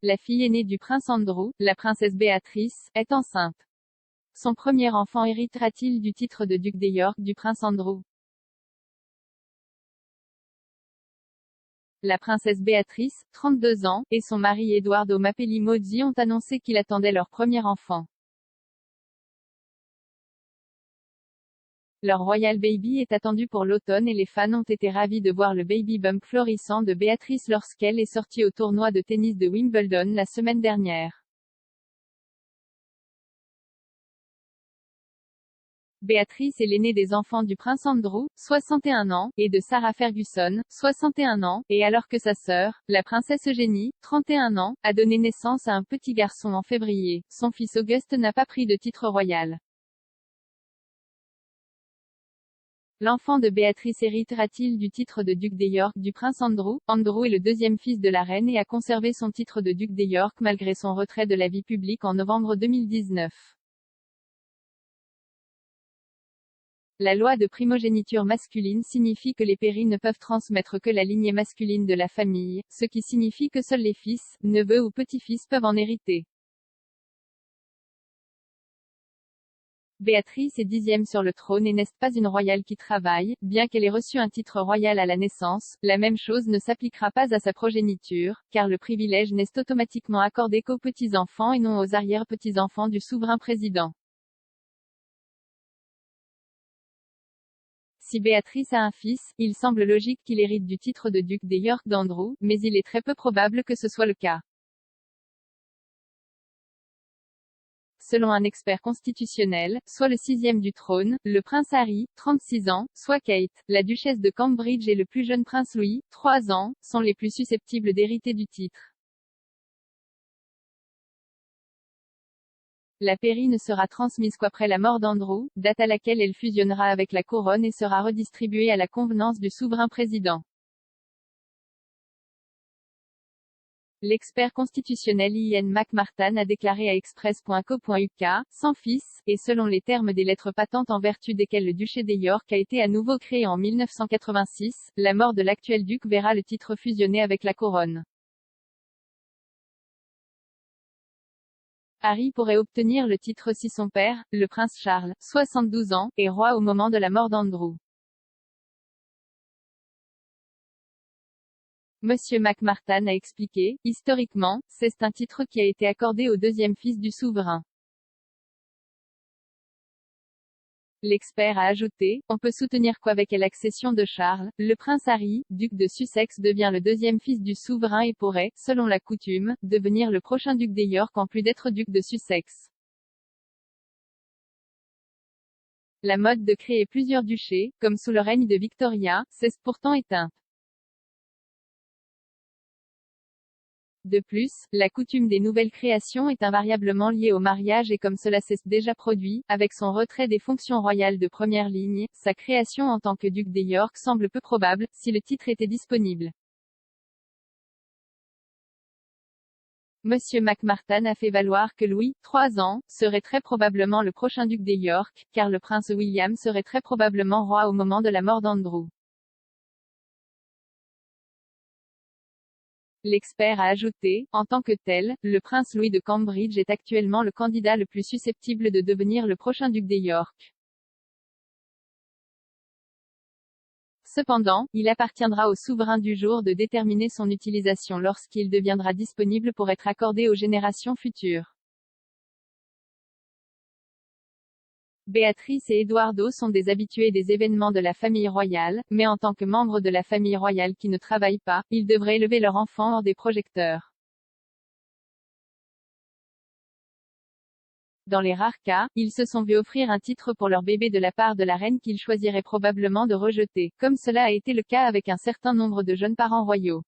la fille aînée du prince Andrew, la princesse Béatrice, est enceinte. Son premier enfant héritera-t-il du titre de duc des York du prince Andrew? La princesse Béatrice, 32 ans, et son mari Edoardo Mapelli Mozzi ont annoncé qu'ils attendaient leur premier enfant. Leur Royal Baby est attendu pour l'automne et les fans ont été ravis de voir le baby bump florissant de Béatrice lorsqu'elle est sortie au tournoi de tennis de Wimbledon la semaine dernière. Béatrice est l'aînée des enfants du prince Andrew, 61 ans, et de Sarah Ferguson, 61 ans, et alors que sa sœur, la princesse Eugénie, 31 ans, a donné naissance à un petit garçon en février, son fils Auguste n'a pas pris de titre royal. L'enfant de Béatrice héritera-t-il du titre de duc des York du prince Andrew? Andrew est le deuxième fils de la reine et a conservé son titre de duc des York malgré son retrait de la vie publique en novembre 2019. La loi de primogéniture masculine signifie que les pairies ne peuvent transmettre que la lignée masculine de la famille, ce qui signifie que seuls les fils, neveux ou petits-fils peuvent en hériter. Béatrice est 10e sur le trône et n'est pas une royale qui travaille, bien qu'elle ait reçu un titre royal à la naissance, la même chose ne s'appliquera pas à sa progéniture, car le privilège n'est automatiquement accordé qu'aux petits-enfants et non aux arrière-petits-enfants du souverain président. Si Béatrice a un fils, il semble logique qu'il hérite du titre de duc des York d'Andrew, mais il est très peu probable que ce soit le cas. Selon un expert constitutionnel, soit le 6e du trône, le prince Harry, 36 ans, soit Kate, la duchesse de Cambridge et le plus jeune prince Louis, 3 ans, sont les plus susceptibles d'hériter du titre. La pairie ne sera transmise qu'après la mort d'Andrew, date à laquelle elle fusionnera avec la couronne et sera redistribuée à la convenance du souverain président. L'expert constitutionnel Ian McMartin a déclaré à Express.co.uk, sans fils, et selon les termes des lettres patentes en vertu desquelles le duché des York a été à nouveau créé en 1986, la mort de l'actuel duc verra le titre fusionné avec la couronne. Harry pourrait obtenir le titre si son père, le prince Charles, 72 ans, est roi au moment de la mort d'Andrew. Monsieur McMartin a expliqué, historiquement, c'est un titre qui a été accordé au deuxième fils du souverain. L'expert a ajouté, on peut soutenir qu'avec l'accession de Charles, le prince Harry, duc de Sussex devient le deuxième fils du souverain et pourrait, selon la coutume, devenir le prochain duc des York en plus d'être duc de Sussex. La mode de créer plusieurs duchés, comme sous le règne de Victoria, s'est pourtant éteinte. De plus, la coutume des nouvelles créations est invariablement liée au mariage et comme cela s'est déjà produit, avec son retrait des fonctions royales de première ligne, sa création en tant que duc des York semble peu probable, si le titre était disponible. Monsieur McMartin a fait valoir que Louis, 3 ans, serait très probablement le prochain duc des York, car le prince William serait très probablement roi au moment de la mort d'Andrew. L'expert a ajouté, en tant que tel, le prince Louis de Cambridge est actuellement le candidat le plus susceptible de devenir le prochain duc des York. Cependant, il appartiendra au souverain du jour de déterminer son utilisation lorsqu'il deviendra disponible pour être accordé aux générations futures. Béatrice et Edoardo sont des habitués des événements de la famille royale, mais en tant que membres de la famille royale qui ne travaillent pas, ils devraient élever leur enfant hors des projecteurs. Dans les rares cas, ils se sont vus offrir un titre pour leur bébé de la part de la reine qu'ils choisiraient probablement de rejeter, comme cela a été le cas avec un certain nombre de jeunes parents royaux.